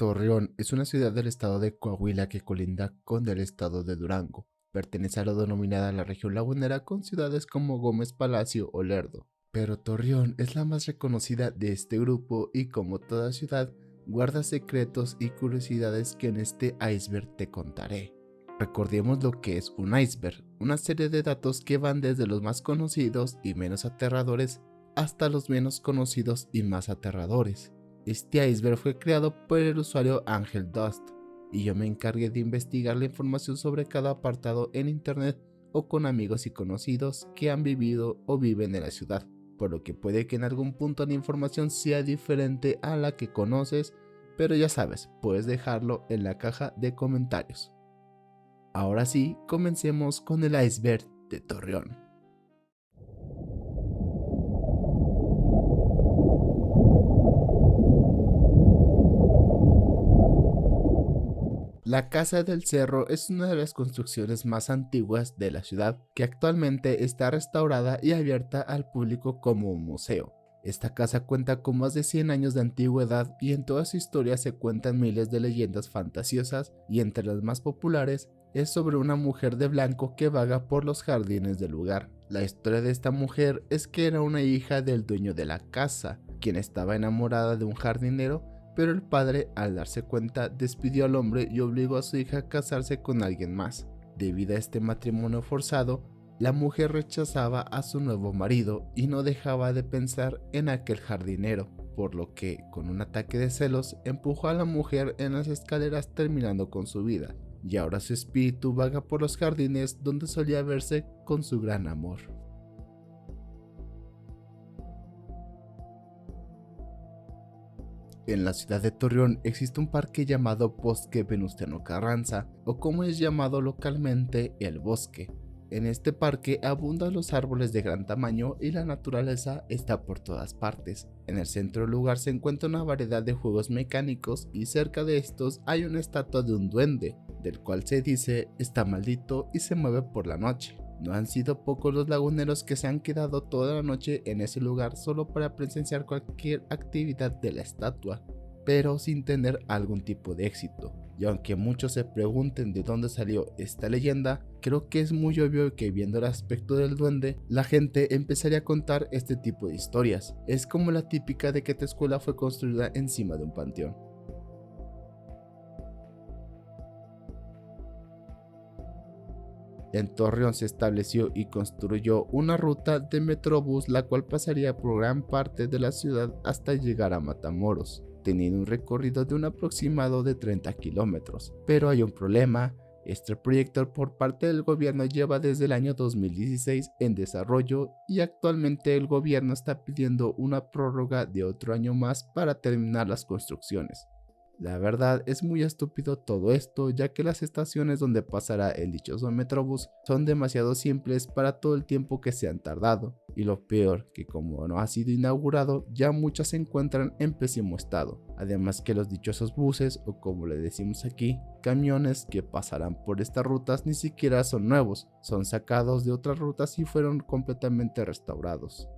Torreón es una ciudad del estado de Coahuila que colinda con el estado de Durango. Pertenece a lo denominada la región lagunera con ciudades como Gómez Palacio o Lerdo. Pero Torreón es la más reconocida de este grupo y como toda ciudad, guarda secretos y curiosidades que en este iceberg te contaré. Recordemos lo que es un iceberg, una serie de datos que van desde los más conocidos y menos aterradores hasta los menos conocidos y más aterradores. Este iceberg fue creado por el usuario Angel Dust y yo me encargué de investigar la información sobre cada apartado en internet o con amigos y conocidos que han vivido o viven en la ciudad, por lo que puede que en algún punto la información sea diferente a la que conoces, pero ya sabes, puedes dejarlo en la caja de comentarios. Ahora sí, comencemos con el iceberg de Torreón. La Casa del Cerro es una de las construcciones más antiguas de la ciudad, que actualmente está restaurada y abierta al público como un museo. Esta casa cuenta con más de 100 años de antigüedad y en toda su historia se cuentan miles de leyendas fantasiosas y entre las más populares es sobre una mujer de blanco que vaga por los jardines del lugar. La historia de esta mujer es que era una hija del dueño de la casa, quien estaba enamorada de un jardinero, pero el padre, al darse cuenta, despidió al hombre y obligó a su hija a casarse con alguien más. Debido a este matrimonio forzado, la mujer rechazaba a su nuevo marido y no dejaba de pensar en aquel jardinero, por lo que, con un ataque de celos, empujó a la mujer en las escaleras terminando con su vida, y ahora su espíritu vaga por los jardines donde solía verse con su gran amor. En la ciudad de Torreón existe un parque llamado Bosque Venustiano Carranza, o como es llamado localmente, El Bosque. En este parque abundan los árboles de gran tamaño y la naturaleza está por todas partes. En el centro del lugar se encuentra una variedad de juegos mecánicos y cerca de estos hay una estatua de un duende, del cual se dice está maldito y se mueve por la noche. No han sido pocos los laguneros que se han quedado toda la noche en ese lugar solo para presenciar cualquier actividad de la estatua, pero sin tener algún tipo de éxito. Y aunque muchos se pregunten de dónde salió esta leyenda, creo que es muy obvio que viendo el aspecto del duende, la gente empezaría a contar este tipo de historias. Es como la típica de que tu escuela fue construida encima de un panteón. En Torreón se estableció y construyó una ruta de Metrobús la cual pasaría por gran parte de la ciudad hasta llegar a Matamoros, teniendo un recorrido de un aproximado de 30 kilómetros. Pero hay un problema, este proyecto por parte del gobierno lleva desde el año 2016 en desarrollo y actualmente el gobierno está pidiendo una prórroga de otro año más para terminar las construcciones. La verdad es muy estúpido todo esto, ya que las estaciones donde pasará el dichoso Metrobús son demasiado simples para todo el tiempo que se han tardado, y lo peor, que como no ha sido inaugurado, ya muchas se encuentran en pésimo estado, además que los dichosos buses, o como le decimos aquí, camiones que pasarán por estas rutas ni siquiera son nuevos, son sacados de otras rutas y fueron completamente restaurados.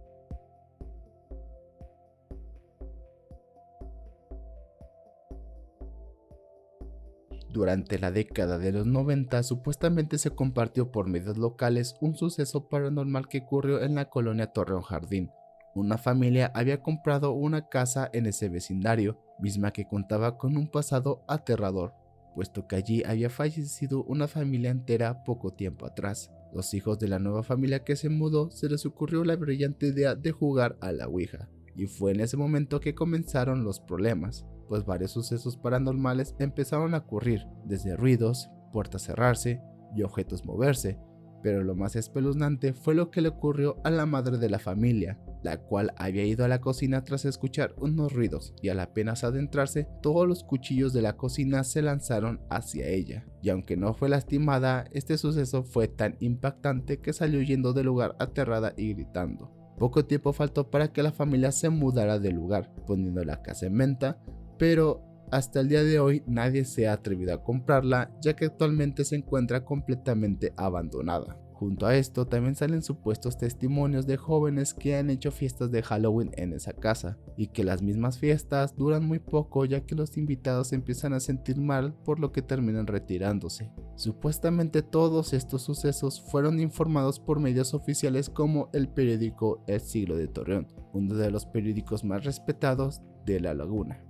Durante la década de los 90 supuestamente se compartió por medios locales un suceso paranormal que ocurrió en la colonia Torreón Jardín. Una familia había comprado una casa en ese vecindario, misma que contaba con un pasado aterrador, puesto que allí había fallecido una familia entera poco tiempo atrás. Los hijos de la nueva familia que se mudó se les ocurrió la brillante idea de jugar a la Ouija, y fue en ese momento que comenzaron los problemas, pues varios sucesos paranormales empezaron a ocurrir, desde ruidos, puertas cerrarse y objetos moverse, pero lo más espeluznante fue lo que le ocurrió a la madre de la familia, la cual había ido a la cocina tras escuchar unos ruidos y al apenas adentrarse, todos los cuchillos de la cocina se lanzaron hacia ella, y aunque no fue lastimada, este suceso fue tan impactante que salió huyendo del lugar aterrada y gritando. Poco tiempo faltó para que la familia se mudara del lugar, poniendo la casa en venta, pero hasta el día de hoy nadie se ha atrevido a comprarla, ya que actualmente se encuentra completamente abandonada. Junto a esto también salen supuestos testimonios de jóvenes que han hecho fiestas de Halloween en esa casa, y que las mismas fiestas duran muy poco ya que los invitados empiezan a sentir mal por lo que terminan retirándose. Supuestamente todos estos sucesos fueron informados por medios oficiales como el periódico El Siglo de Torreón, uno de los periódicos más respetados de La Laguna.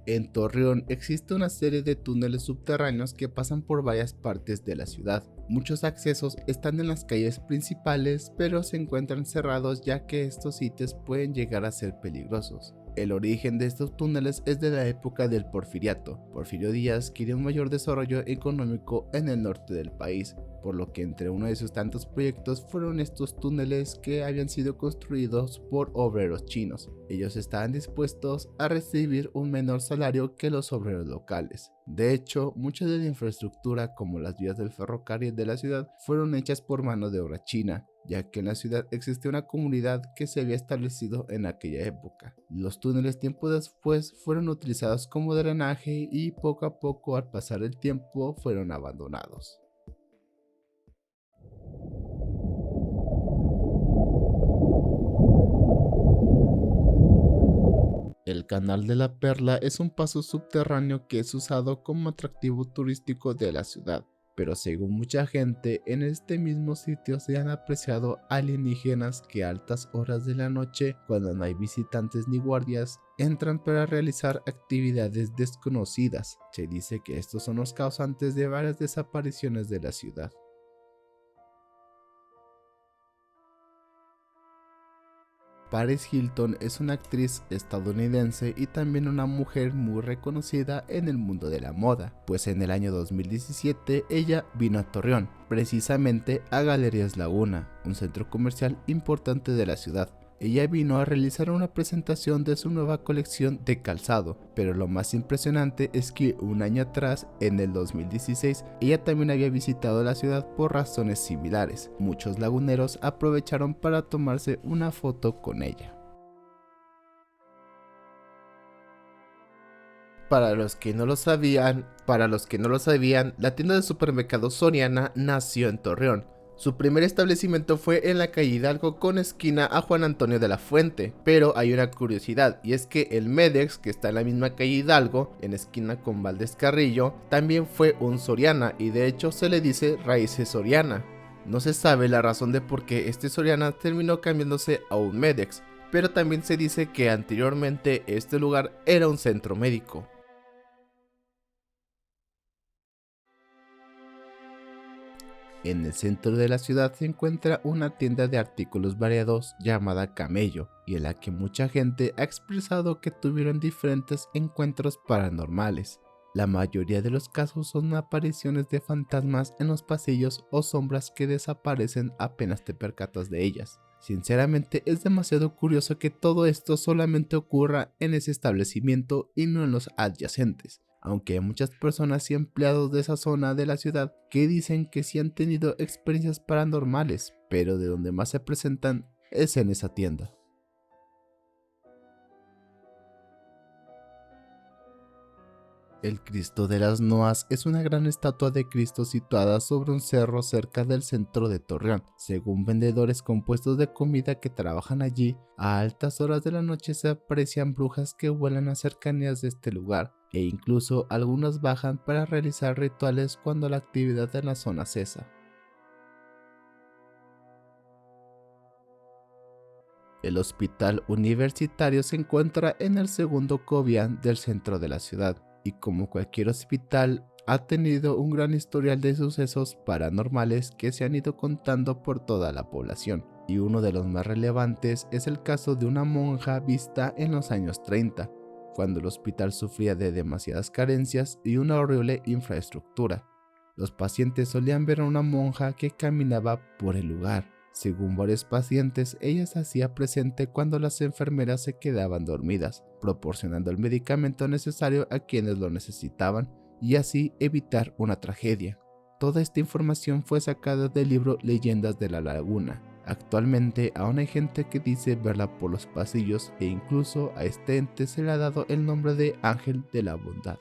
En Torreón existe una serie de túneles subterráneos que pasan por varias partes de la ciudad. Muchos accesos están en las calles principales, pero se encuentran cerrados ya que estos sitios pueden llegar a ser peligrosos. El origen de estos túneles es de la época del Porfiriato. Porfirio Díaz quería un mayor desarrollo económico en el norte del país, por lo que entre uno de sus tantos proyectos fueron estos túneles que habían sido construidos por obreros chinos. Ellos estaban dispuestos a recibir un menor salario que los obreros locales. De hecho, mucha de la infraestructura, como las vías del ferrocarril de la ciudad, fueron hechas por mano de obra china, ya que en la ciudad existía una comunidad que se había establecido en aquella época. Los túneles tiempo después fueron utilizados como drenaje y poco a poco, al pasar el tiempo, fueron abandonados. El Canal de la Perla es un paso subterráneo que es usado como atractivo turístico de la ciudad, pero según mucha gente, en este mismo sitio se han apreciado alienígenas que a altas horas de la noche, cuando no hay visitantes ni guardias, entran para realizar actividades desconocidas. Se dice que estos son los causantes de varias desapariciones de la ciudad. Paris Hilton es una actriz estadounidense y también una mujer muy reconocida en el mundo de la moda, pues en el año 2017 ella vino a Torreón, precisamente a Galerías Laguna, un centro comercial importante de la ciudad. Ella vino a realizar una presentación de su nueva colección de calzado, pero lo más impresionante es que un año atrás, en el 2016, ella también había visitado la ciudad por razones similares. Muchos laguneros aprovecharon para tomarse una foto con ella. Para los que no lo sabían, la tienda de supermercados Soriana nació en Torreón. Su primer establecimiento fue en la calle Hidalgo con esquina a Juan Antonio de la Fuente, pero hay una curiosidad, y es que el Medex, que está en la misma calle Hidalgo, en esquina con Valdés Carrillo, también fue un Soriana, y de hecho se le dice Raíces Soriana. No se sabe la razón de por qué este Soriana terminó cambiándose a un Medex, pero también se dice que anteriormente este lugar era un centro médico. En el centro de la ciudad se encuentra una tienda de artículos variados llamada Camello, y en la que mucha gente ha expresado que tuvieron diferentes encuentros paranormales. La mayoría de los casos son apariciones de fantasmas en los pasillos o sombras que desaparecen apenas te percatas de ellas. Sinceramente, es demasiado curioso que todo esto solamente ocurra en ese establecimiento y no en los adyacentes, aunque hay muchas personas y empleados de esa zona de la ciudad que dicen que sí han tenido experiencias paranormales, pero de donde más se presentan es en esa tienda. El Cristo de las Noas es una gran estatua de Cristo situada sobre un cerro cerca del centro de Torreón. Según vendedores con puestos de comida que trabajan allí, a altas horas de la noche se aprecian brujas que vuelan a cercanías de este lugar, e incluso algunas bajan para realizar rituales cuando la actividad en la zona cesa. El hospital universitario se encuentra en el segundo Cobian del centro de la ciudad, y como cualquier hospital, ha tenido un gran historial de sucesos paranormales que se han ido contando por toda la población, y uno de los más relevantes es el caso de una monja vista en los años 30, cuando el hospital sufría de demasiadas carencias y una horrible infraestructura. Los pacientes solían ver a una monja que caminaba por el lugar. Según varios pacientes, ella se hacía presente cuando las enfermeras se quedaban dormidas, proporcionando el medicamento necesario a quienes lo necesitaban y así evitar una tragedia. Toda esta información fue sacada del libro Leyendas de la Laguna. Actualmente aún hay gente que dice verla por los pasillos e incluso a este ente se le ha dado el nombre de Ángel de la Bondad.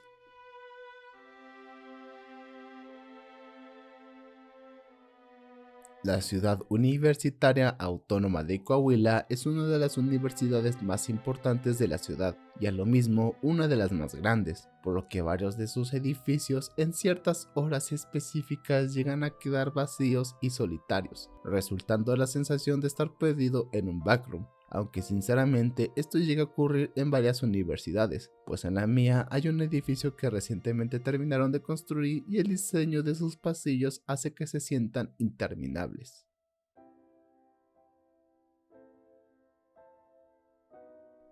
La Ciudad Universitaria Autónoma de Coahuila es una de las universidades más importantes de la ciudad y a lo mismo una de las más grandes, por lo que varios de sus edificios en ciertas horas específicas llegan a quedar vacíos y solitarios, resultando la sensación de estar perdido en un backroom. Aunque sinceramente esto llega a ocurrir en varias universidades, pues en la mía hay un edificio que recientemente terminaron de construir y el diseño de sus pasillos hace que se sientan interminables.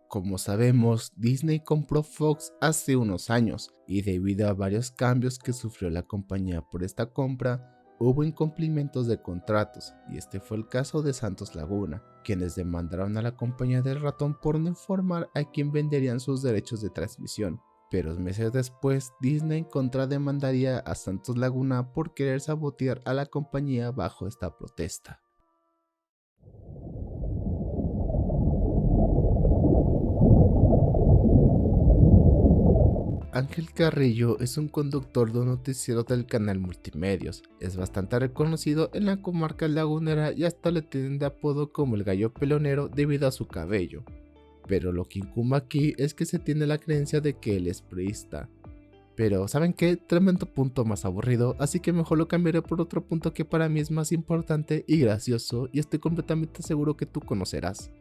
Como sabemos, Disney compró Fox hace unos años y debido a varios cambios que sufrió la compañía por esta compra, hubo incumplimientos de contratos y este fue el caso de Santos Laguna, quienes demandaron a la compañía del ratón por no informar a quién venderían sus derechos de transmisión. Pero meses después, Disney contrademandaría a Santos Laguna por querer sabotear a la compañía bajo esta protesta. Ángel Carrillo es un conductor de un noticiero del canal Multimedios. Es bastante reconocido en la comarca lagunera y hasta le tienen de apodo como el gallo pelonero debido a su cabello. Pero lo que incumbe aquí es que se tiene la creencia de que él es priista. Pero ¿saben qué? Tremendo punto más aburrido, así que mejor lo cambiaré por otro punto que para mí es más importante y gracioso y estoy completamente seguro que tú conocerás.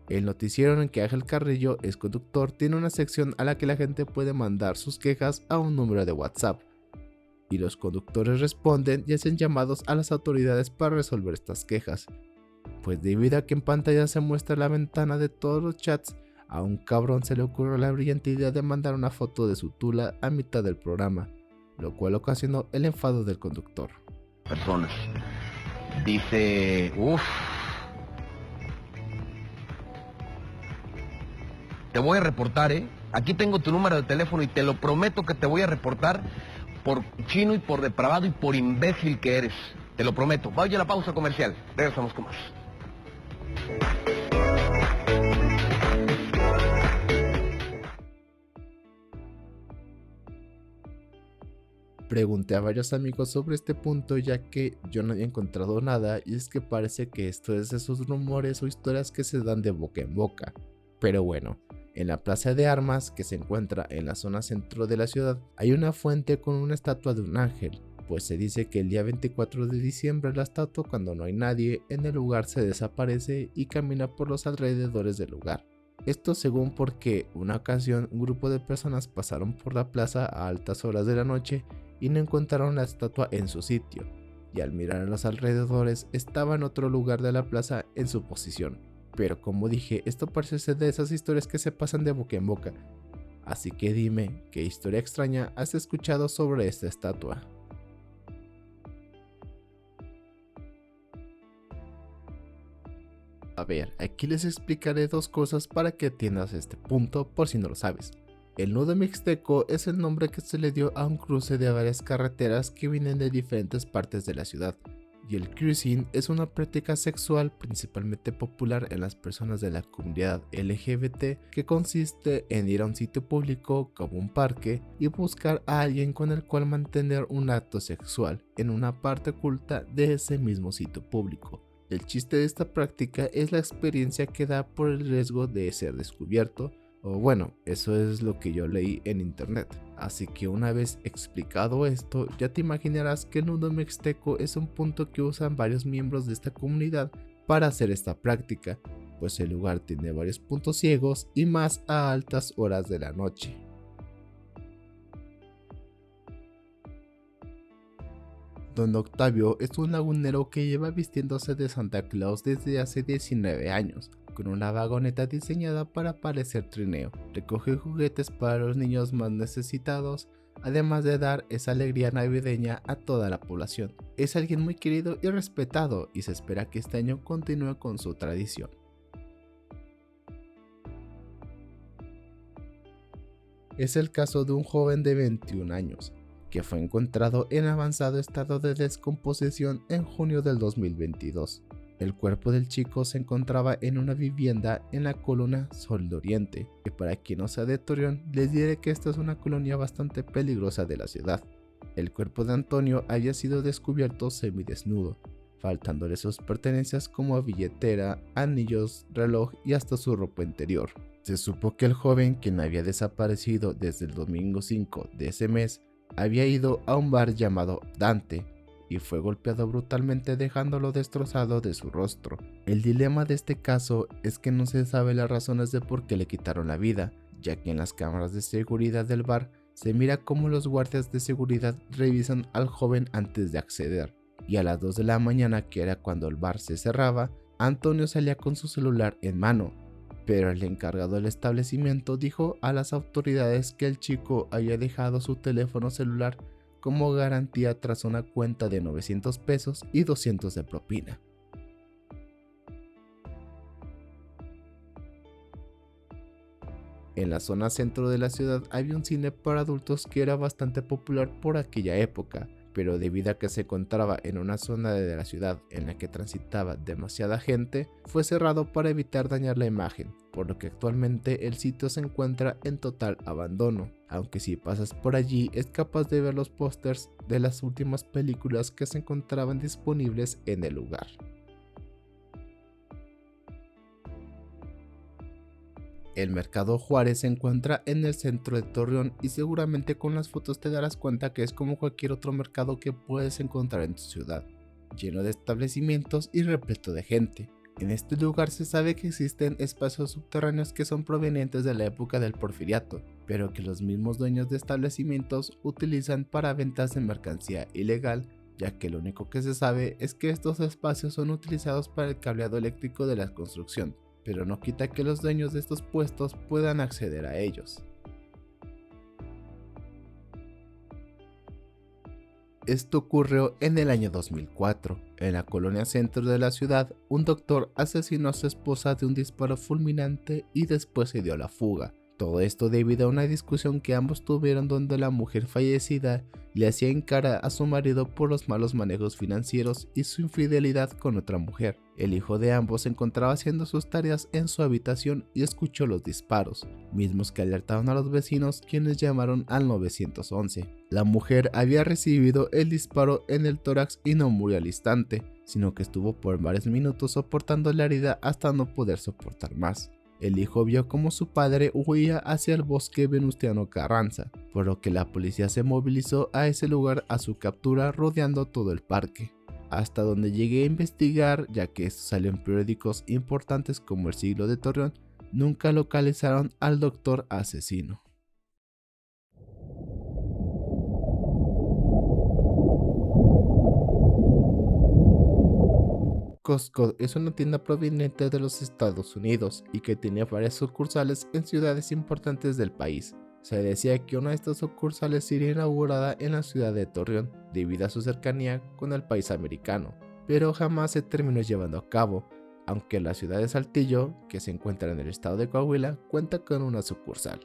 El noticiero en el que Ángel Carrillo es conductor tiene una sección a la que la gente puede mandar sus quejas a un número de WhatsApp, y los conductores responden y hacen llamados a las autoridades para resolver estas quejas. Pues debido a que en pantalla se muestra la ventana de todos los chats, a un cabrón se le ocurrió la brillante idea de mandar una foto de su tula a mitad del programa, lo cual ocasionó el enfado del conductor. Personas. Dice, te voy a reportar, Aquí tengo tu número de teléfono y te lo prometo que te voy a reportar por chino y por depravado y por imbécil que eres. Te lo prometo. Vaya a la pausa comercial. Regresamos con más. Pregunté a varios amigos sobre este punto ya que yo no había encontrado nada y es que parece que esto es de esos rumores o historias que se dan de boca en boca. Pero bueno, en la plaza de armas que se encuentra en la zona centro de la ciudad hay una fuente con una estatua de un ángel, pues se dice que el día 24 de diciembre la estatua cuando no hay nadie en el lugar se desaparece y camina por los alrededores del lugar. Esto según porque una ocasión un grupo de personas pasaron por la plaza a altas horas de la noche y no encontraron la estatua en su sitio, y al mirar a los alrededores estaba en otro lugar de la plaza en su posición. Pero como dije, esto parece ser de esas historias que se pasan de boca en boca, así que dime, ¿qué historia extraña has escuchado sobre esta estatua? A ver, aquí les explicaré dos cosas para que entiendas este punto por si no lo sabes. El nudo mixteco es el nombre que se le dio a un cruce de varias carreteras que vienen de diferentes partes de la ciudad, y el cruising es una práctica sexual principalmente popular en las personas de la comunidad LGBT que consiste en ir a un sitio público como un parque y buscar a alguien con el cual mantener un acto sexual en una parte oculta de ese mismo sitio público. El chiste de esta práctica es la experiencia que da por el riesgo de ser descubierto, o bueno, eso es lo que yo leí en internet. Así que una vez explicado esto, ya te imaginarás que el nudo mixteco es un punto que usan varios miembros de esta comunidad para hacer esta práctica, pues el lugar tiene varios puntos ciegos y más a altas horas de la noche. Don Octavio es un lagunero que lleva vistiéndose de Santa Claus desde hace 19 años, con una vagoneta diseñada para parecer trineo. Recoge juguetes para los niños más necesitados, además de dar esa alegría navideña a toda la población. Es alguien muy querido y respetado y se espera que este año continúe con su tradición. Es el caso de un joven de 21 años, que fue encontrado en avanzado estado de descomposición en junio del 2022. El cuerpo del chico se encontraba en una vivienda en la colonia Sol de Oriente, que para quien no sea de Torreón les diré que esta es una colonia bastante peligrosa de la ciudad. El cuerpo de Antonio había sido descubierto semidesnudo, faltándole sus pertenencias como billetera, anillos, reloj y hasta su ropa interior. Se supo que el joven, quien había desaparecido desde el domingo 5 de ese mes, había ido a un bar llamado Dante y fue golpeado brutalmente dejándolo destrozado de su rostro. El dilema de este caso es que no se sabe las razones de por qué le quitaron la vida, ya que en las cámaras de seguridad del bar se mira cómo los guardias de seguridad revisan al joven antes de acceder, y a las 2 de la mañana, que era cuando el bar se cerraba, Antonio salía con su celular en mano, pero el encargado del establecimiento dijo a las autoridades que el chico había dejado su teléfono celular como garantía tras una cuenta de 900 pesos y 200 de propina. En la zona centro de la ciudad había un cine para adultos que era bastante popular por aquella época, pero debido a que se encontraba en una zona de la ciudad en la que transitaba demasiada gente, fue cerrado para evitar dañar la imagen, por lo que actualmente el sitio se encuentra en total abandono, aunque si pasas por allí es capaz de ver los pósters de las últimas películas que se encontraban disponibles en el lugar. El Mercado Juárez se encuentra en el centro de Torreón y seguramente con las fotos te darás cuenta que es como cualquier otro mercado que puedes encontrar en tu ciudad, lleno de establecimientos y repleto de gente. En este lugar se sabe que existen espacios subterráneos que son provenientes de la época del Porfiriato, pero que los mismos dueños de establecimientos utilizan para ventas de mercancía ilegal, ya que lo único que se sabe es que estos espacios son utilizados para el cableado eléctrico de la construcción, pero no quita que los dueños de estos puestos puedan acceder a ellos. Esto ocurrió en el año 2004. En la colonia centro de la ciudad, un doctor asesinó a su esposa de un disparo fulminante y después se dio a la fuga. Todo esto debido a una discusión que ambos tuvieron donde la mujer fallecida le hacía en cara a su marido por los malos manejos financieros y su infidelidad con otra mujer. El hijo de ambos se encontraba haciendo sus tareas en su habitación y escuchó los disparos, mismos que alertaron a los vecinos, quienes llamaron al 911. La mujer había recibido el disparo en el tórax y no murió al instante, sino que estuvo por varios minutos soportando la herida hasta no poder soportar más. El hijo vio cómo su padre huía hacia el bosque Venustiano Carranza, por lo que la policía se movilizó a ese lugar a su captura rodeando todo el parque. Hasta donde llegué a investigar, ya que esto salió en periódicos importantes como El Siglo de Torreón, nunca localizaron al doctor asesino. Costco es una tienda proveniente de los Estados Unidos y que tiene varias sucursales en ciudades importantes del país. Se decía que una de estas sucursales sería inaugurada en la ciudad de Torreón debido a su cercanía con el país americano, pero jamás se terminó llevando a cabo, aunque la ciudad de Saltillo, que se encuentra en el estado de Coahuila, cuenta con una sucursal.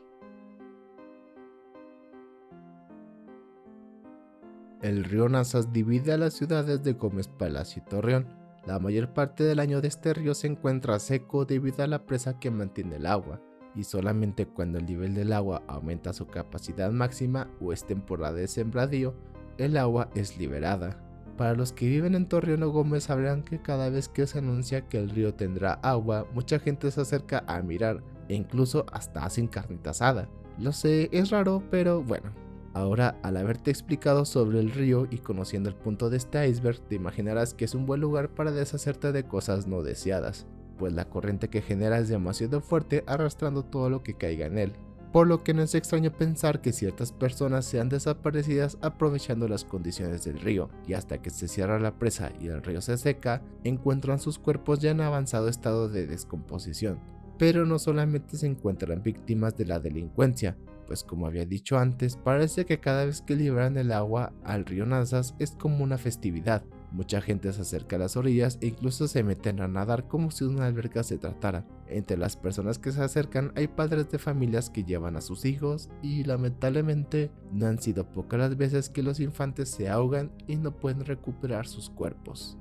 El río Nazas divide a las ciudades de Gómez Palacio y Torreón. La mayor parte del año de este río se encuentra seco debido a la presa que mantiene el agua, y solamente cuando el nivel del agua aumenta su capacidad máxima o es temporada de sembradío, el agua es liberada. Para los que viven en Torreón o Gómez sabrán que cada vez que se anuncia que el río tendrá agua, mucha gente se acerca a mirar e incluso hasta hacen carnita asada. Lo sé, es raro, pero bueno. Ahora, al haberte explicado sobre el río y conociendo el punto de este iceberg, te imaginarás que es un buen lugar para deshacerte de cosas no deseadas, pues la corriente que genera es demasiado fuerte arrastrando todo lo que caiga en él, por lo que no es extraño pensar que ciertas personas sean desaparecidas aprovechando las condiciones del río, y hasta que se cierra la presa y el río se seca, encuentran sus cuerpos ya en avanzado estado de descomposición. Pero no solamente se encuentran víctimas de la delincuencia, pues como había dicho antes, parece que cada vez que liberan el agua al río Nazas es como una festividad. Mucha gente se acerca a las orillas e incluso se meten a nadar como si de una alberca se tratara. Entre las personas que se acercan hay padres de familias que llevan a sus hijos y lamentablemente no han sido pocas las veces que los infantes se ahogan y no pueden recuperar sus cuerpos.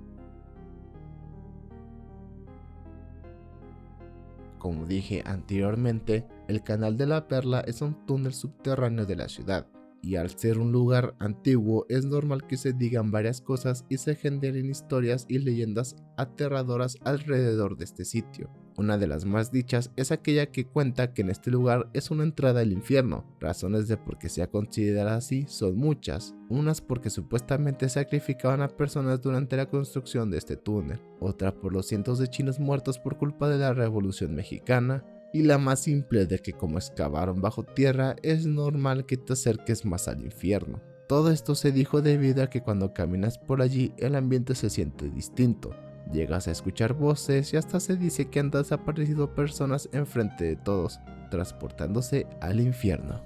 Como dije anteriormente, el Canal de la Perla es un túnel subterráneo de la ciudad, y al ser un lugar antiguo es normal que se digan varias cosas y se generen historias y leyendas aterradoras alrededor de este sitio. Una de las más dichas es aquella que cuenta que en este lugar es una entrada al infierno. Razones de por qué sea considerada así son muchas. Unas porque supuestamente sacrificaban a personas durante la construcción de este túnel, otra por los cientos de chinos muertos por culpa de la Revolución Mexicana, y la más simple de que como excavaron bajo tierra es normal que te acerques más al infierno. Todo esto se dijo debido a que cuando caminas por allí el ambiente se siente distinto. Llegas a escuchar voces y hasta se dice que han desaparecido personas enfrente de todos, transportándose al infierno.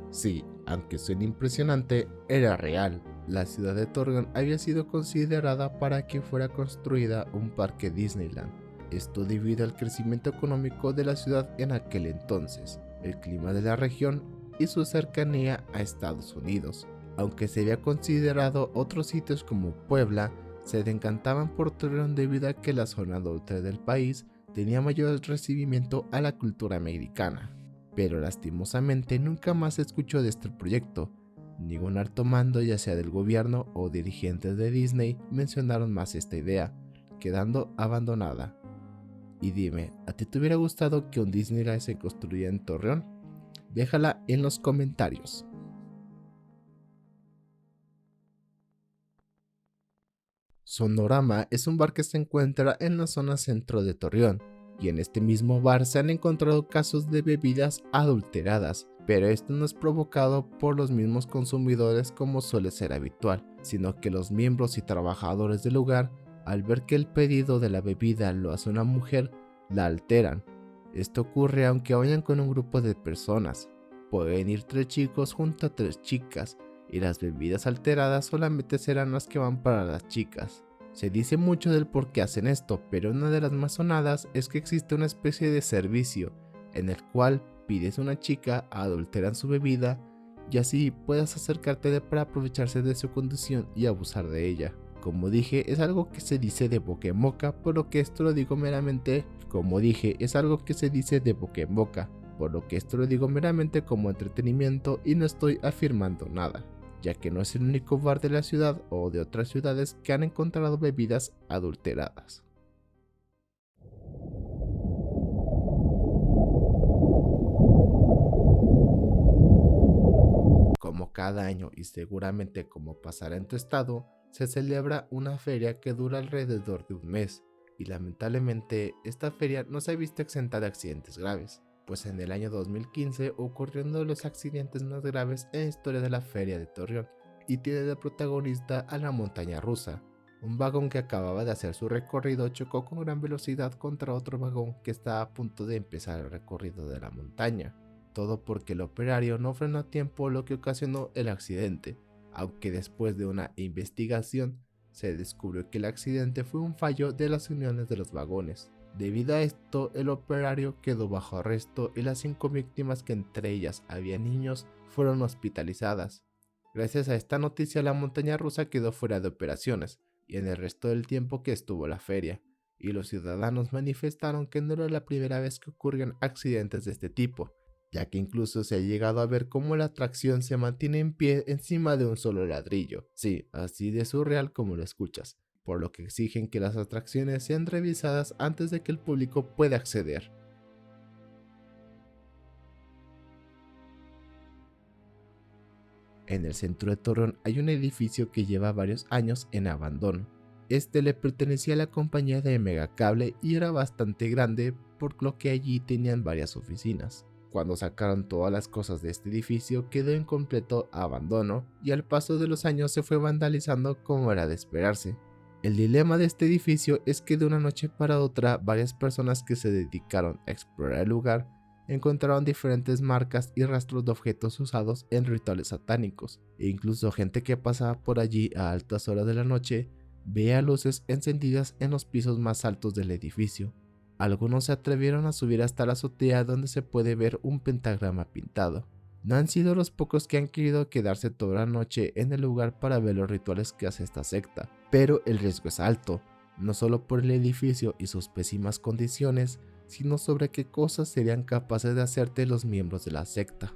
Sí, aunque suene impresionante, era real. La ciudad de Torreón había sido considerada para que fuera construida un parque Disneyland. Esto debido al crecimiento económico de la ciudad en aquel entonces, el clima de la región y su cercanía a Estados Unidos. Aunque se había considerado otros sitios como Puebla, se decantaban por Torreón debido a que la zona norte del país tenía mayor recibimiento a la cultura americana. Pero lastimosamente nunca más se escuchó de este proyecto. Ningún alto mando, ya sea del gobierno o dirigentes de Disney, mencionaron más esta idea, quedando abandonada. Y dime, ¿a ti te hubiera gustado que un Disneyland se construyera en Torreón? Déjala en los comentarios. Sonorama es un bar que se encuentra en la zona centro de Torreón, y en este mismo bar se han encontrado casos de bebidas adulteradas, pero esto no es provocado por los mismos consumidores como suele ser habitual, sino que los miembros y trabajadores del lugar, al ver que el pedido de la bebida lo hace una mujer, la alteran. Esto ocurre aunque vayan con un grupo de personas. Pueden ir 3 chicos junto a 3 chicas, y las bebidas alteradas solamente serán las que van para las chicas. Se dice mucho del por qué hacen esto, pero una de las más sonadas es que existe una especie de servicio en el cual pides una chica, adulteran su bebida y así puedas acercarte para aprovecharse de su condición y abusar de ella. Como dije, es algo que se dice de boca en boca, por lo que esto lo digo meramente, como entretenimiento y no estoy afirmando nada, ya que no es el único bar de la ciudad o de otras ciudades que han encontrado bebidas adulteradas. Como cada año y seguramente como pasará en tu estado, se celebra una feria que dura alrededor de un mes, y lamentablemente esta feria no se ha visto exenta de accidentes graves, pues en el año 2015 ocurrió uno de los accidentes más graves en la historia de la feria de Torreón, y tiene de protagonista a la montaña rusa. Un vagón que acababa de hacer su recorrido chocó con gran velocidad contra otro vagón que estaba a punto de empezar el recorrido de la montaña. Todo porque el operario no frenó a tiempo, lo que ocasionó el accidente, aunque después de una investigación se descubrió que el accidente fue un fallo de las uniones de los vagones. Debido a esto, el operario quedó bajo arresto y las 5 víctimas, que entre ellas había niños, fueron hospitalizadas. Gracias a esta noticia, la montaña rusa quedó fuera de operaciones y en el resto del tiempo que estuvo la feria, y los ciudadanos manifestaron que no era la primera vez que ocurrían accidentes de este tipo, ya que incluso se ha llegado a ver cómo la atracción se mantiene en pie encima de un solo ladrillo. Sí, así de surreal como lo escuchas, por lo que exigen que las atracciones sean revisadas antes de que el público pueda acceder. En el centro de Torreón hay un edificio que lleva varios años en abandono. Este le pertenecía a la compañía de Megacable y era bastante grande, por lo que allí tenían varias oficinas. Cuando sacaron todas las cosas de este edificio, quedó en completo abandono y al paso de los años se fue vandalizando como era de esperarse. El dilema de este edificio es que de una noche para otra varias personas que se dedicaron a explorar el lugar encontraron diferentes marcas y rastros de objetos usados en rituales satánicos, e incluso gente que pasaba por allí a altas horas de la noche veía luces encendidas en los pisos más altos del edificio. Algunos se atrevieron a subir hasta la azotea, donde se puede ver un pentagrama pintado. No han sido los pocos que han querido quedarse toda la noche en el lugar para ver los rituales que hace esta secta, pero el riesgo es alto, no solo por el edificio y sus pésimas condiciones, sino sobre qué cosas serían capaces de hacerte los miembros de la secta.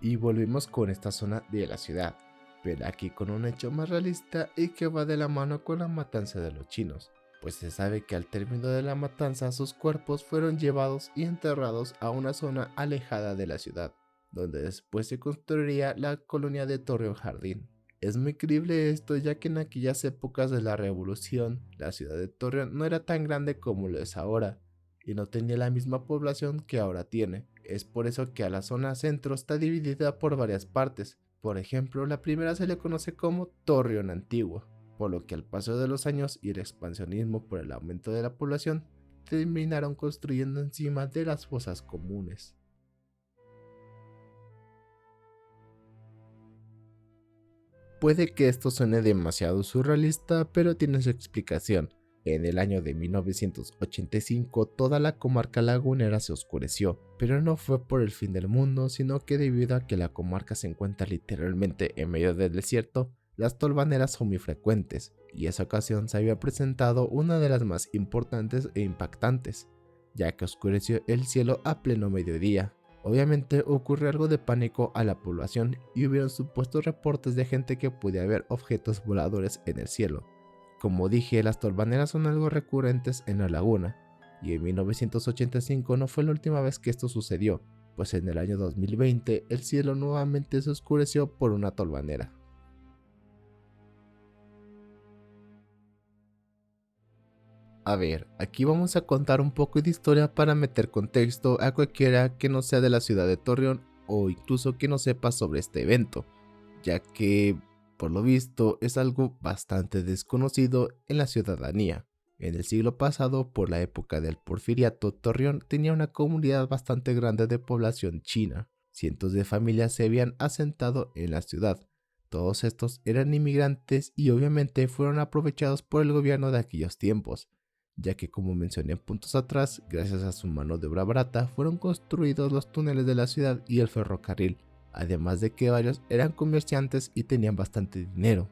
Y volvemos con esta zona de la ciudad, pero aquí con un hecho más realista y que va de la mano con la matanza de los chinos, pues se sabe que al término de la matanza sus cuerpos fueron llevados y enterrados a una zona alejada de la ciudad, donde después se construiría la colonia de Torreón Jardín. Es muy creíble esto, ya que en aquellas épocas de la revolución la ciudad de Torreón no era tan grande como lo es ahora, y no tenía la misma población que ahora tiene. Es por eso que a la zona centro está dividida por varias partes. Por ejemplo, la primera se le conoce como Torreón Antiguo, por lo que al paso de los años y el expansionismo por el aumento de la población, terminaron construyendo encima de las fosas comunes. Puede que esto suene demasiado surrealista, pero tiene su explicación. En el año de 1985 toda la comarca lagunera se oscureció, pero no fue por el fin del mundo, sino que debido a que la comarca se encuentra literalmente en medio del desierto, las tolvaneras son muy frecuentes, y esa ocasión se había presentado una de las más importantes e impactantes, ya que oscureció el cielo a pleno mediodía. Obviamente ocurrió algo de pánico a la población y hubieron supuestos reportes de gente que podía ver objetos voladores en el cielo. Como dije, las tolvaneras son algo recurrentes en la laguna, y en 1985 no fue la última vez que esto sucedió, pues en el año 2020 el cielo nuevamente se oscureció por una tolvanera. A ver, aquí vamos a contar un poco de historia para meter contexto a cualquiera que no sea de la ciudad de Torreón o incluso que no sepa sobre este evento, ya que, por lo visto, es algo bastante desconocido en la ciudadanía. En el siglo pasado, por la época del Porfiriato, Torreón tenía una comunidad bastante grande de población china. Cientos de familias se habían asentado en la ciudad. Todos estos eran inmigrantes y obviamente fueron aprovechados por el gobierno de aquellos tiempos, ya que como mencioné puntos atrás, gracias a su mano de obra barata fueron construidos los túneles de la ciudad y el ferrocarril, además de que varios eran comerciantes y tenían bastante dinero.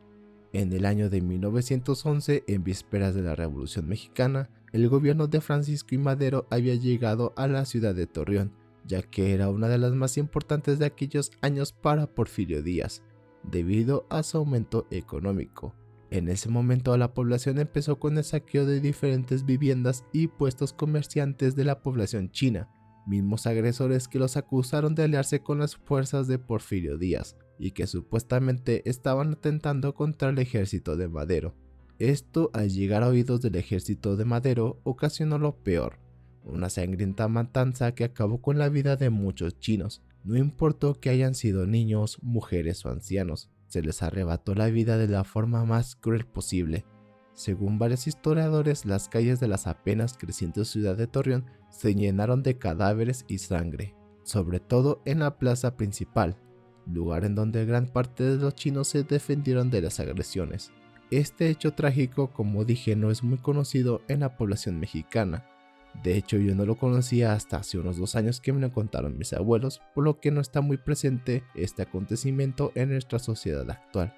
En el año de 1911, en vísperas de la Revolución Mexicana, el gobierno de Francisco I. Madero había llegado a la ciudad de Torreón, ya que era una de las más importantes de aquellos años para Porfirio Díaz, debido a su aumento económico. En ese momento la población empezó con el saqueo de diferentes viviendas y puestos comerciantes de la población china, mismos agresores que los acusaron de aliarse con las fuerzas de Porfirio Díaz y que supuestamente estaban atentando contra el ejército de Madero. Esto, al llegar a oídos del ejército de Madero, ocasionó lo peor, una sangrienta matanza que acabó con la vida de muchos chinos. No importó que hayan sido niños, mujeres o ancianos, se les arrebató la vida de la forma más cruel posible. Según varios historiadores, las calles de las apenas crecientes ciudad de Torreón se llenaron de cadáveres y sangre, sobre todo en la plaza principal, lugar en donde gran parte de los chinos se defendieron de las agresiones. Este hecho trágico, como dije, no es muy conocido en la población mexicana. De hecho, yo no lo conocía hasta hace unos 2 años que me lo contaron mis abuelos, por lo que no está muy presente este acontecimiento en nuestra sociedad actual.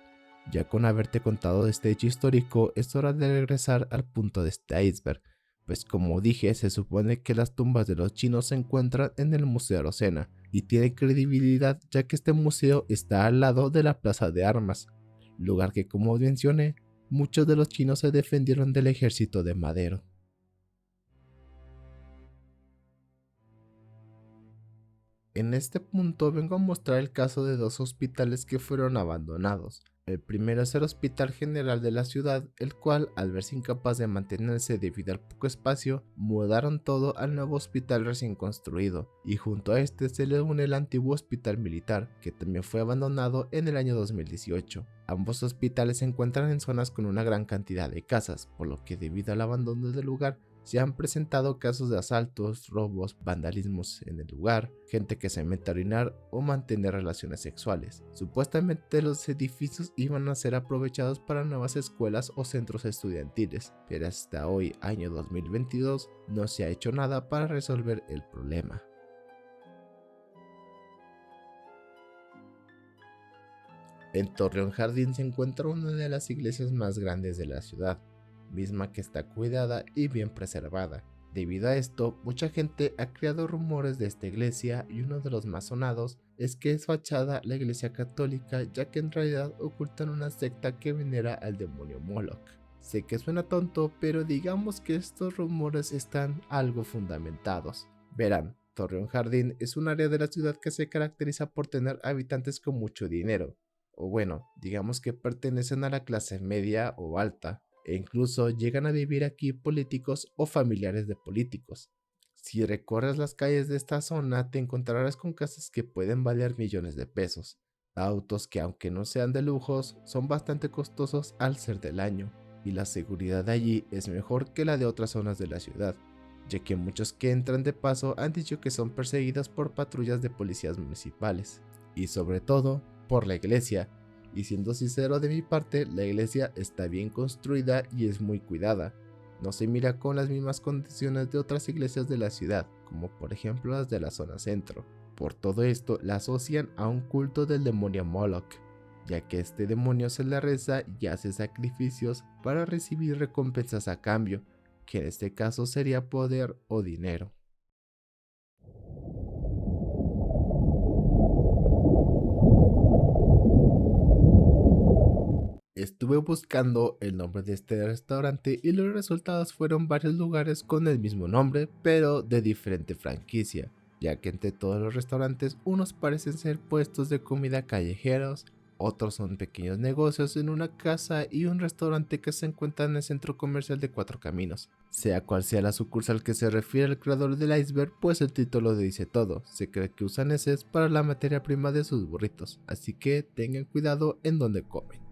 Ya con haberte contado este hecho histórico, es hora de regresar al punto de este iceberg, pues como dije, se supone que las tumbas de los chinos se encuentran en el Museo Arocena, y tiene credibilidad ya que este museo está al lado de la Plaza de Armas, lugar que, como mencioné, muchos de los chinos se defendieron del ejército de Madero. En este punto vengo a mostrar el caso de 2 hospitales que fueron abandonados. El primero es el Hospital General de la ciudad, el cual, al verse incapaz de mantenerse debido al poco espacio, mudaron todo al nuevo hospital recién construido, y junto a este se le une el antiguo Hospital Militar, que también fue abandonado en el año 2018. Ambos hospitales se encuentran en zonas con una gran cantidad de casas, por lo que debido al abandono del lugar, se han presentado casos de asaltos, robos, vandalismos en el lugar, gente que se mete a orinar o mantener relaciones sexuales. Supuestamente los edificios iban a ser aprovechados para nuevas escuelas o centros estudiantiles, pero hasta hoy, año 2022, no se ha hecho nada para resolver el problema. En Torreón Jardín se encuentra una de las iglesias más grandes de la ciudad, misma que está cuidada y bien preservada. Debido a esto, mucha gente ha creado rumores de esta iglesia y uno de los más sonados es que es fachada la iglesia católica, ya que en realidad ocultan una secta que venera al demonio Moloch. Sé que suena tonto, pero digamos que estos rumores están algo fundamentados. Verán, Torreón Jardín es un área de la ciudad que se caracteriza por tener habitantes con mucho dinero, o bueno, digamos que pertenecen a la clase media o alta, e incluso llegan a vivir aquí políticos o familiares de políticos. Si recorres las calles de esta zona te encontrarás con casas que pueden valer millones de pesos, autos que aunque no sean de lujos son bastante costosos al ser del año, y la seguridad de allí es mejor que la de otras zonas de la ciudad, ya que muchos que entran de paso han dicho que son perseguidos por patrullas de policías municipales, y sobre todo por la iglesia. Y siendo sincero de mi parte, la iglesia está bien construida y es muy cuidada. No se mira con las mismas condiciones de otras iglesias de la ciudad, como por ejemplo las de la zona centro. Por todo esto la asocian a un culto del demonio Moloch, ya que este demonio se le reza y hace sacrificios para recibir recompensas a cambio, que en este caso sería poder o dinero. Estuve buscando el nombre de este restaurante y los resultados fueron varios lugares con el mismo nombre, pero de diferente franquicia, ya que entre todos los restaurantes unos parecen ser puestos de comida callejeros, otros son pequeños negocios en una casa y un restaurante que se encuentra en el centro comercial de Cuatro Caminos. Sea cual sea la sucursal que se refiere al creador del iceberg, pues el título lo dice todo. Se cree que usan heces para la materia prima de sus burritos, así que tengan cuidado en donde comen.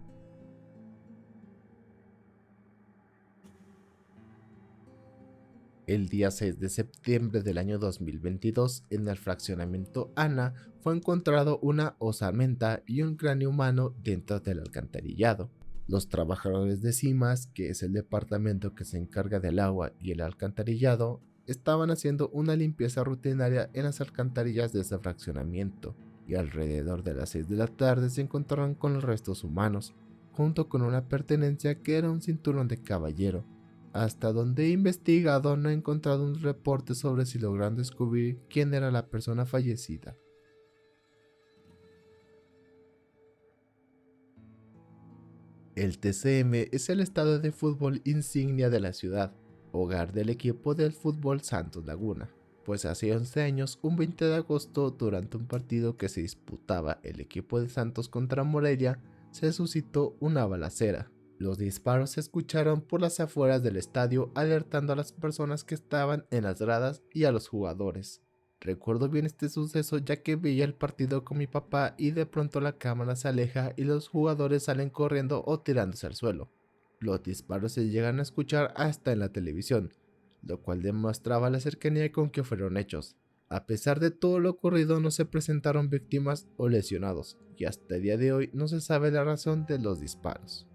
El día 6 de septiembre del año 2022, en el fraccionamiento Ana, fue encontrado una osamenta y un cráneo humano dentro del alcantarillado. Los trabajadores de CIMAS, que es el departamento que se encarga del agua y el alcantarillado, estaban haciendo una limpieza rutinaria en las alcantarillas de ese fraccionamiento, y alrededor de las 6 de la tarde se encontraron con los restos humanos, junto con una pertenencia que era un cinturón de caballero. Hasta donde he investigado no he encontrado un reporte sobre si lograron descubrir quién era la persona fallecida. El TCM es el estadio de fútbol insignia de la ciudad, hogar del equipo del fútbol Santos Laguna, pues hace 11 años, un 20 de agosto, durante un partido que se disputaba el equipo de Santos contra Morelia, se suscitó una balacera. Los disparos se escucharon por las afueras del estadio, alertando a las personas que estaban en las gradas y a los jugadores. Recuerdo bien este suceso ya que veía el partido con mi papá y de pronto la cámara se aleja y los jugadores salen corriendo o tirándose al suelo. Los disparos se llegan a escuchar hasta en la televisión, lo cual demostraba la cercanía con que fueron hechos. A pesar de todo lo ocurrido, no se presentaron víctimas o lesionados, y hasta el día de hoy no se sabe la razón de los disparos.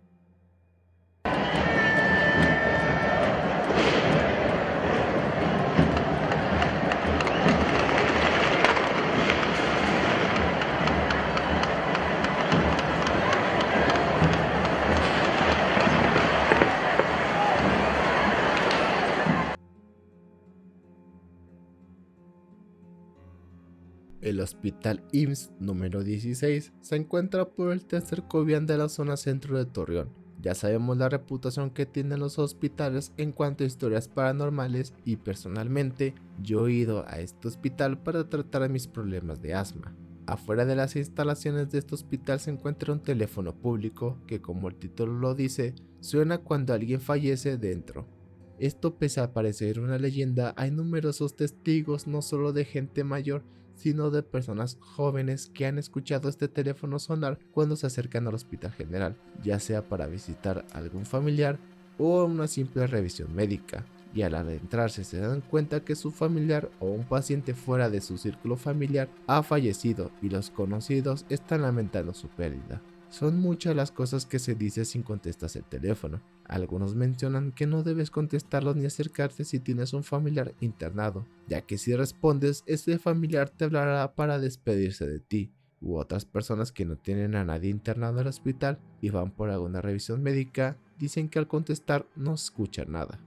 El Hospital IMSS número 16 se encuentra por el tercer cobián de la zona centro de Torreón. Ya sabemos la reputación que tienen los hospitales en cuanto a historias paranormales y personalmente yo he ido a este hospital para tratar mis problemas de asma. Afuera de las instalaciones de este hospital se encuentra un teléfono público que, como el título lo dice, suena cuando alguien fallece dentro. Esto, pese a parecer una leyenda, hay numerosos testigos, no solo de gente mayor, sino de personas jóvenes que han escuchado este teléfono sonar cuando se acercan al hospital general, ya sea para visitar a algún familiar o a una simple revisión médica, y al adentrarse se dan cuenta que su familiar o un paciente fuera de su círculo familiar ha fallecido y los conocidos están lamentando su pérdida. Son muchas las cosas que se dice sin contestas el teléfono. Algunos mencionan que no debes contestarlos ni acercarte si tienes un familiar internado, ya que si respondes, ese familiar te hablará para despedirse de ti. u otras personas que no tienen a nadie internado en el hospital y van por alguna revisión médica, dicen que al contestar no escuchan nada.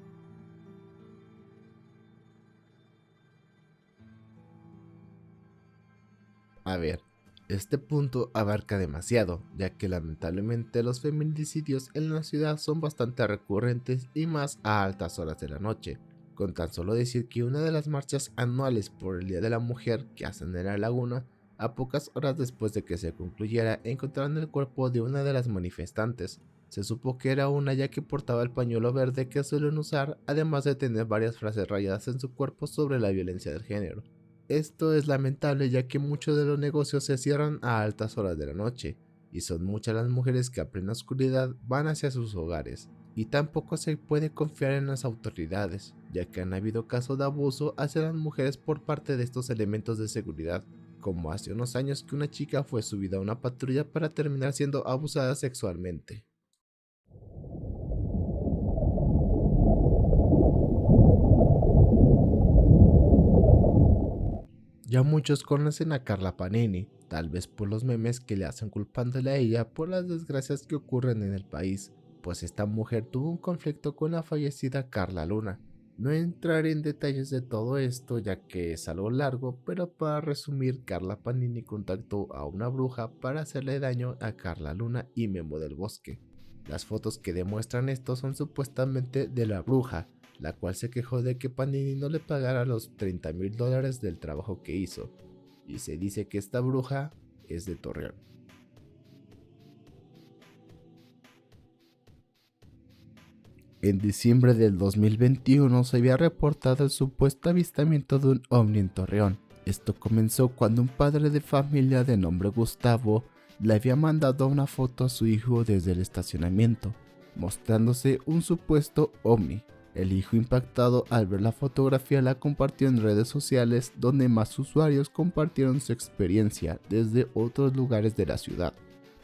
A ver, este punto abarca demasiado, ya que lamentablemente los feminicidios en la ciudad son bastante recurrentes y más a altas horas de la noche. Con tan solo decir que una de las marchas anuales por el Día de la Mujer que hacen en la laguna, a pocas horas después de que se concluyera, encontraron el cuerpo de una de las manifestantes. Se supo que era una ya que portaba el pañuelo verde que suelen usar, además de tener varias frases rayadas en su cuerpo sobre la violencia del género. Esto es lamentable ya que muchos de los negocios se cierran a altas horas de la noche, y son muchas las mujeres que a plena oscuridad van hacia sus hogares, y tampoco se puede confiar en las autoridades, ya que han habido casos de abuso hacia las mujeres por parte de estos elementos de seguridad, como hace unos años que una chica fue subida a una patrulla para terminar siendo abusada sexualmente. Ya muchos conocen a Carla Panini, tal vez por los memes que le hacen culpándole a ella por las desgracias que ocurren en el país, pues esta mujer tuvo un conflicto con la fallecida Carla Luna. No entraré en detalles de todo esto ya que es algo largo, pero para resumir, Carla Panini contactó a una bruja para hacerle daño a Carla Luna y Memo del Bosque. Las fotos que demuestran esto son supuestamente de la bruja, la cual se quejó de que Panini no le pagara los $30,000 del trabajo que hizo, y se dice que esta bruja es de Torreón. En diciembre del 2021 se había reportado el supuesto avistamiento de un ovni en Torreón. Esto comenzó cuando un padre de familia de nombre Gustavo le había mandado una foto a su hijo desde el estacionamiento, mostrándose un supuesto ovni. El hijo, impactado al ver la fotografía, la compartió en redes sociales, donde más usuarios compartieron su experiencia desde otros lugares de la ciudad.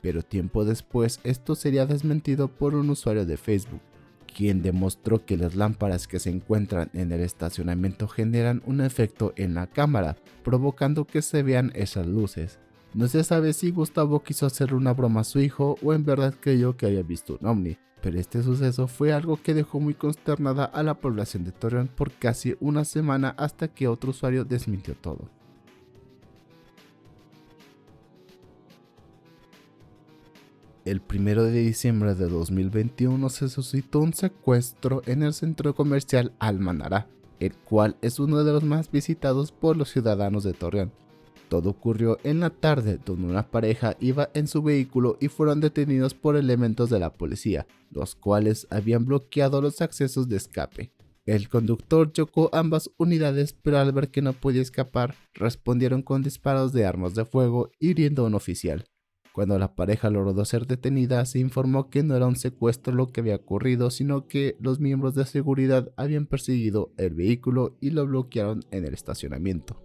Pero tiempo después esto sería desmentido por un usuario de Facebook, quien demostró que las lámparas que se encuentran en el estacionamiento generan un efecto en la cámara, provocando que se vean esas luces. No se sabe si Gustavo quiso hacerle una broma a su hijo o en verdad creyó que había visto un ovni, pero este suceso fue algo que dejó muy consternada a la población de Torreón por casi una semana hasta que otro usuario desmintió todo. El 1 de diciembre de 2021 se suscitó un secuestro en el centro comercial Almanara, el cual es uno de los más visitados por los ciudadanos de Torreón. Todo ocurrió en la tarde, donde una pareja iba en su vehículo y fueron detenidos por elementos de la policía, los cuales habían bloqueado los accesos de escape. El conductor chocó ambas unidades, pero al ver que no podía escapar, respondieron con disparos de armas de fuego, hiriendo a un oficial. Cuando la pareja logró ser detenida, se informó que no era un secuestro lo que había ocurrido, sino que los miembros de seguridad habían perseguido el vehículo y lo bloquearon en el estacionamiento.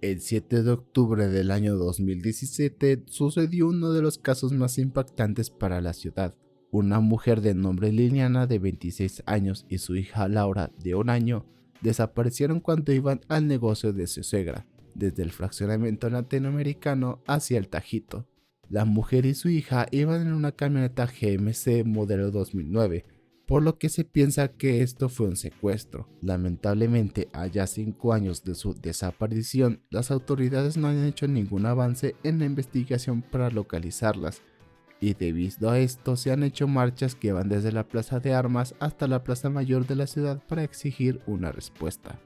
El 7 de octubre del año 2017 sucedió uno de los casos más impactantes para la ciudad. Una mujer de nombre Liliana, de 26 años, y su hija Laura, de 1 año, desaparecieron cuando iban al negocio de su suegra, desde el fraccionamiento latinoamericano hacia el Tajito. La mujer y su hija iban en una camioneta GMC modelo 2009, por lo que se piensa que esto fue un secuestro. Lamentablemente, a ya 5 años de su desaparición, las autoridades no han hecho ningún avance en la investigación para localizarlas, y debido a esto se han hecho marchas que van desde la Plaza de Armas hasta la Plaza Mayor de la ciudad para exigir una respuesta.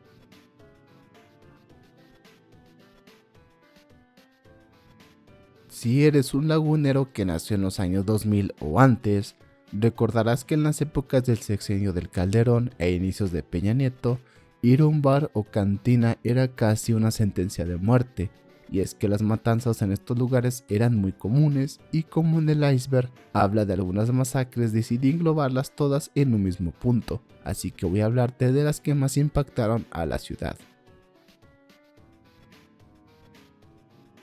Si eres un lagunero que nació en los años 2000 o antes, recordarás que en las épocas del sexenio del Calderón e inicios de Peña Nieto, ir a un bar o cantina era casi una sentencia de muerte, y es que las matanzas en estos lugares eran muy comunes, y como en el iceberg habla de algunas masacres, decidí englobarlas todas en un mismo punto, así que voy a hablarte de las que más impactaron a la ciudad.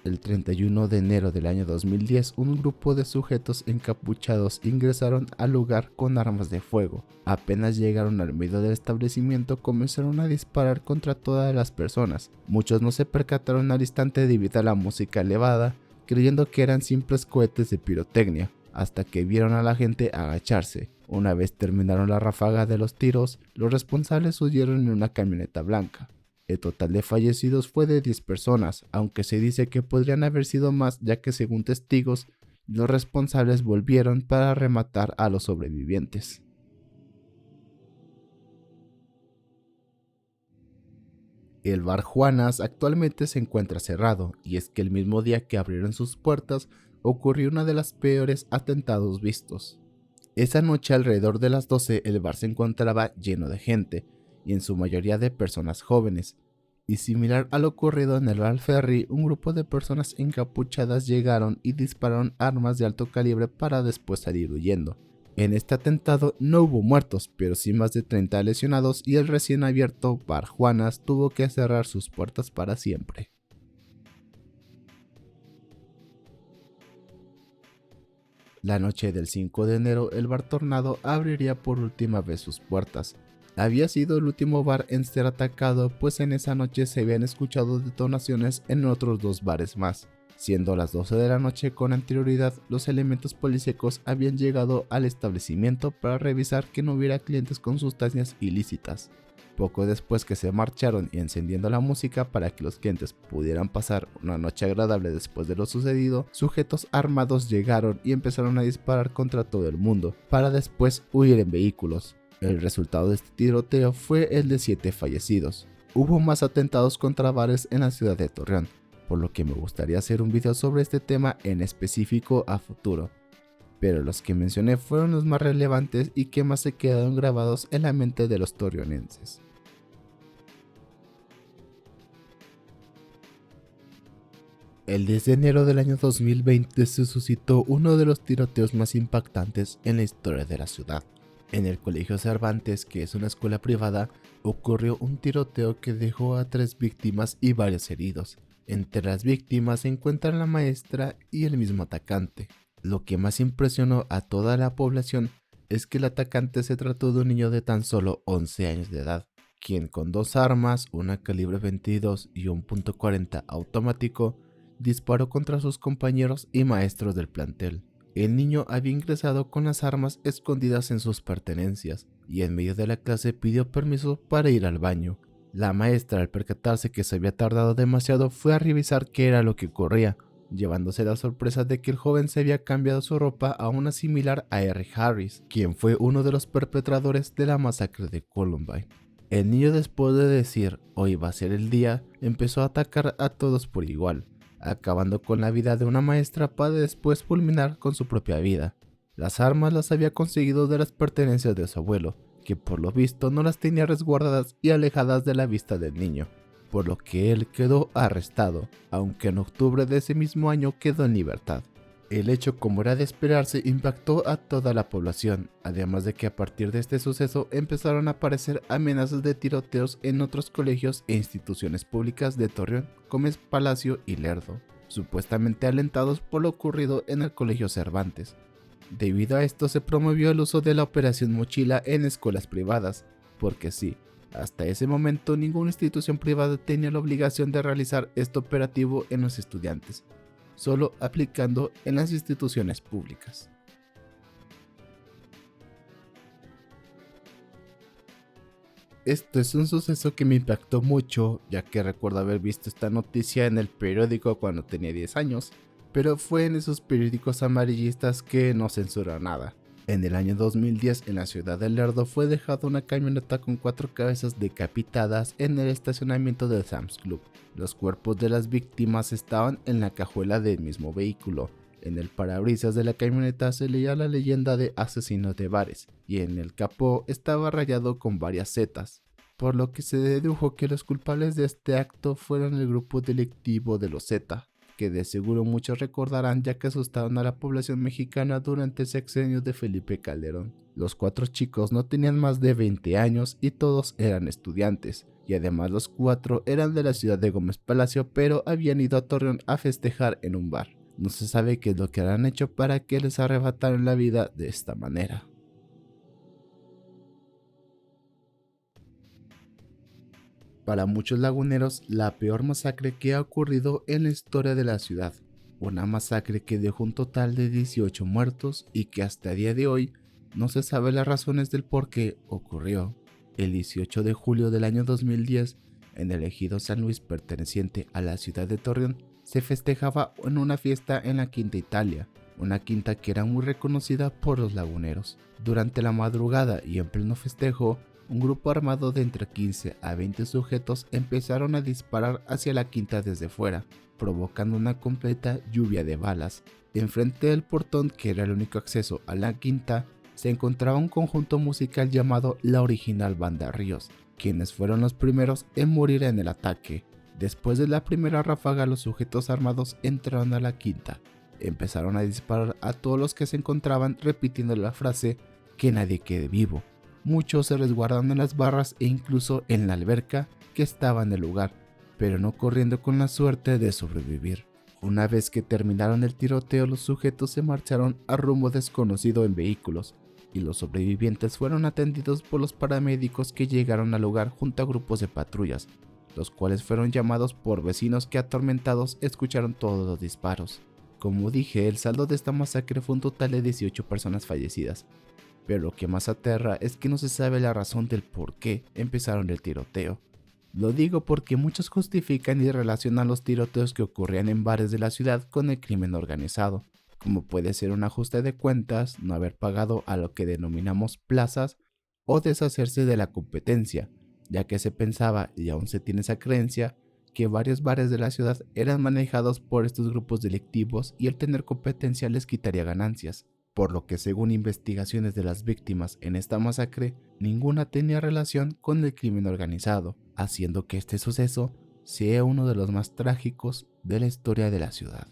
El 31 de enero del año 2010, un grupo de sujetos encapuchados ingresaron al lugar con armas de fuego. Apenas llegaron al medio del establecimiento, comenzaron a disparar contra todas las personas. Muchos no se percataron al instante debido a la música elevada, creyendo que eran simples cohetes de pirotecnia, hasta que vieron a la gente agacharse. Una vez terminaron la ráfaga de los tiros, los responsables huyeron en una camioneta blanca. El total de fallecidos fue de 10 personas, aunque se dice que podrían haber sido más, ya que según testigos, los responsables volvieron para rematar a los sobrevivientes. El bar Juanas actualmente se encuentra cerrado, y es que el mismo día que abrieron sus puertas ocurrió uno de los peores atentados vistos. Esa noche alrededor de las 12 el bar se encontraba lleno de gente, y en su mayoría de personas jóvenes, y similar a lo ocurrido en el bar Ferry, un grupo de personas encapuchadas llegaron y dispararon armas de alto calibre para después salir huyendo. En este atentado no hubo muertos, pero sí más de 30 lesionados, y el recién abierto bar Juanas tuvo que cerrar sus puertas para siempre. La noche del 5 de enero, el bar Tornado abriría por última vez sus puertas. Había sido el último bar en ser atacado, pues en esa noche se habían escuchado detonaciones en otros 2 bares más. Siendo las 12 de la noche con anterioridad, los elementos policíacos habían llegado al establecimiento para revisar que no hubiera clientes con sustancias ilícitas. Poco después que se marcharon y encendiendo la música para que los clientes pudieran pasar una noche agradable después de lo sucedido, sujetos armados llegaron y empezaron a disparar contra todo el mundo, para después huir en vehículos. El resultado de este tiroteo fue el de 7 fallecidos. Hubo más atentados contra bares en la ciudad de Torreón, por lo que me gustaría hacer un video sobre este tema en específico a futuro. Pero los que mencioné fueron los más relevantes y que más se quedaron grabados en la mente de los torreonenses. El 10 de enero del año 2020 se suscitó uno de los tiroteos más impactantes en la historia de la ciudad. En el Colegio Cervantes, que es una escuela privada, ocurrió un tiroteo que dejó a 3 víctimas y varios heridos. Entre las víctimas se encuentran la maestra y el mismo atacante. Lo que más impresionó a toda la población es que el atacante se trató de un niño de tan solo 11 años de edad, quien con 2 armas, una calibre 22 y un .40 automático, disparó contra sus compañeros y maestros del plantel. El niño había ingresado con las armas escondidas en sus pertenencias y en medio de la clase pidió permiso para ir al baño. La maestra, al percatarse que se había tardado demasiado, fue a revisar qué era lo que ocurría, llevándose la sorpresa de que el joven se había cambiado su ropa a una similar a R. Harris, quien fue uno de los perpetradores de la masacre de Columbine. El niño, después de decir hoy va a ser el día, empezó a atacar a todos por igual, acabando con la vida de una maestra para después fulminar con su propia vida. Las armas las había conseguido de las pertenencias de su abuelo, que por lo visto no las tenía resguardadas y alejadas de la vista del niño, por lo que él quedó arrestado, aunque en octubre de ese mismo año quedó en libertad. El hecho, como era de esperarse, impactó a toda la población, además de que a partir de este suceso empezaron a aparecer amenazas de tiroteos en otros colegios e instituciones públicas de Torreón, como Palacio y Lerdo, supuestamente alentados por lo ocurrido en el Colegio Cervantes. Debido a esto se promovió el uso de la Operación Mochila en escuelas privadas, porque sí, hasta ese momento ninguna institución privada tenía la obligación de realizar este operativo en los estudiantes, solo aplicando en las instituciones públicas. Esto es un suceso que me impactó mucho, ya que recuerdo haber visto esta noticia en el periódico cuando tenía 10 años, pero fue en esos periódicos amarillistas que no censuran nada. En el año 2010, en la ciudad de Lerdo, fue dejada una camioneta con 4 cabezas decapitadas en el estacionamiento del Sam's Club. Los cuerpos de las víctimas estaban en la cajuela del mismo vehículo. En el parabrisas de la camioneta se leía la leyenda de asesinos de bares, y en el capó estaba rayado con varias zetas, por lo que se dedujo que los culpables de este acto fueron el grupo delictivo de los Zeta. que de seguro muchos recordarán ya que asustaron a la población mexicana durante el sexenio de Felipe Calderón. Los 4 chicos no tenían más de 20 años y todos eran estudiantes, y además los 4 eran de la ciudad de Gómez Palacio, pero habían ido a Torreón a festejar en un bar. No se sabe qué es lo que habrán hecho para que les arrebataran la vida de esta manera. Para muchos laguneros, la peor masacre que ha ocurrido en la historia de la ciudad. Una masacre que dejó un total de 18 muertos y que hasta el día de hoy no se sabe las razones del por qué ocurrió. El 18 de julio del año 2010, en el ejido San Luis perteneciente a la ciudad de Torreón, se festejaba en una fiesta en la Quinta Italia, una quinta que era muy reconocida por los laguneros. Durante la madrugada y en pleno festejo, un grupo armado de entre 15 a 20 sujetos empezaron a disparar hacia la quinta desde fuera, provocando una completa lluvia de balas. Enfrente del portón, que era el único acceso a la quinta, se encontraba un conjunto musical llamado La Original Banda Ríos, quienes fueron los primeros en morir en el ataque. Después de la primera ráfaga, los sujetos armados entraron a la quinta. Empezaron a disparar a todos los que se encontraban, repitiendo la frase "que nadie quede vivo". Muchos se resguardaron en las barras e incluso en la alberca que estaba en el lugar, pero no corriendo con la suerte de sobrevivir. Una vez que terminaron el tiroteo, los sujetos se marcharon a rumbo desconocido en vehículos, y los sobrevivientes fueron atendidos por los paramédicos que llegaron al lugar junto a grupos de patrullas, los cuales fueron llamados por vecinos que atormentados escucharon todos los disparos. Como dije, el saldo de esta masacre fue un total de 18 personas fallecidas, pero lo que más aterra es que no se sabe la razón del por qué empezaron el tiroteo. Lo digo porque muchos justifican y relacionan los tiroteos que ocurrían en bares de la ciudad con el crimen organizado, como puede ser un ajuste de cuentas, no haber pagado a lo que denominamos plazas o deshacerse de la competencia, ya que se pensaba, y aún se tiene esa creencia, que varios bares de la ciudad eran manejados por estos grupos delictivos y el tener competencia les quitaría ganancias, por lo que según investigaciones de las víctimas en esta masacre, ninguna tenía relación con el crimen organizado, haciendo que este suceso sea uno de los más trágicos de la historia de la ciudad.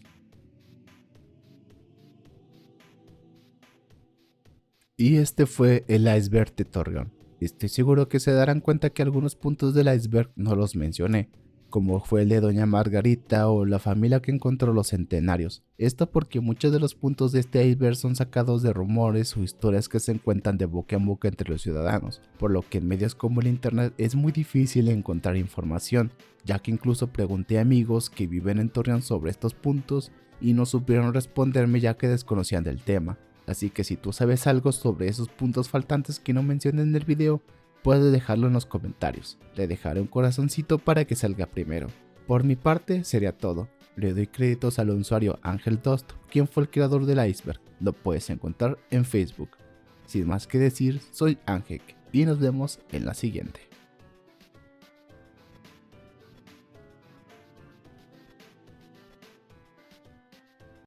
Y este fue el iceberg de Torreón. Estoy seguro que se darán cuenta que algunos puntos del iceberg no los mencioné, como fue el de Doña Margarita o la familia que encontró los centenarios. Esto porque muchos de los puntos de este iceberg son sacados de rumores o historias que se cuentan de boca en boca entre los ciudadanos, por lo que en medios como el internet es muy difícil encontrar información, ya que incluso pregunté a amigos que viven en Torreón sobre estos puntos y no supieron responderme ya que desconocían del tema. Así que si tú sabes algo sobre esos puntos faltantes que no mencioné en el video, puedes dejarlo en los comentarios. Le dejaré un corazoncito para que salga primero. Por mi parte sería todo. Le doy créditos al usuario Angel Dust, quien fue el creador del iceberg. Lo puedes encontrar en Facebook. Sin más que decir, soy Angel y nos vemos en la siguiente.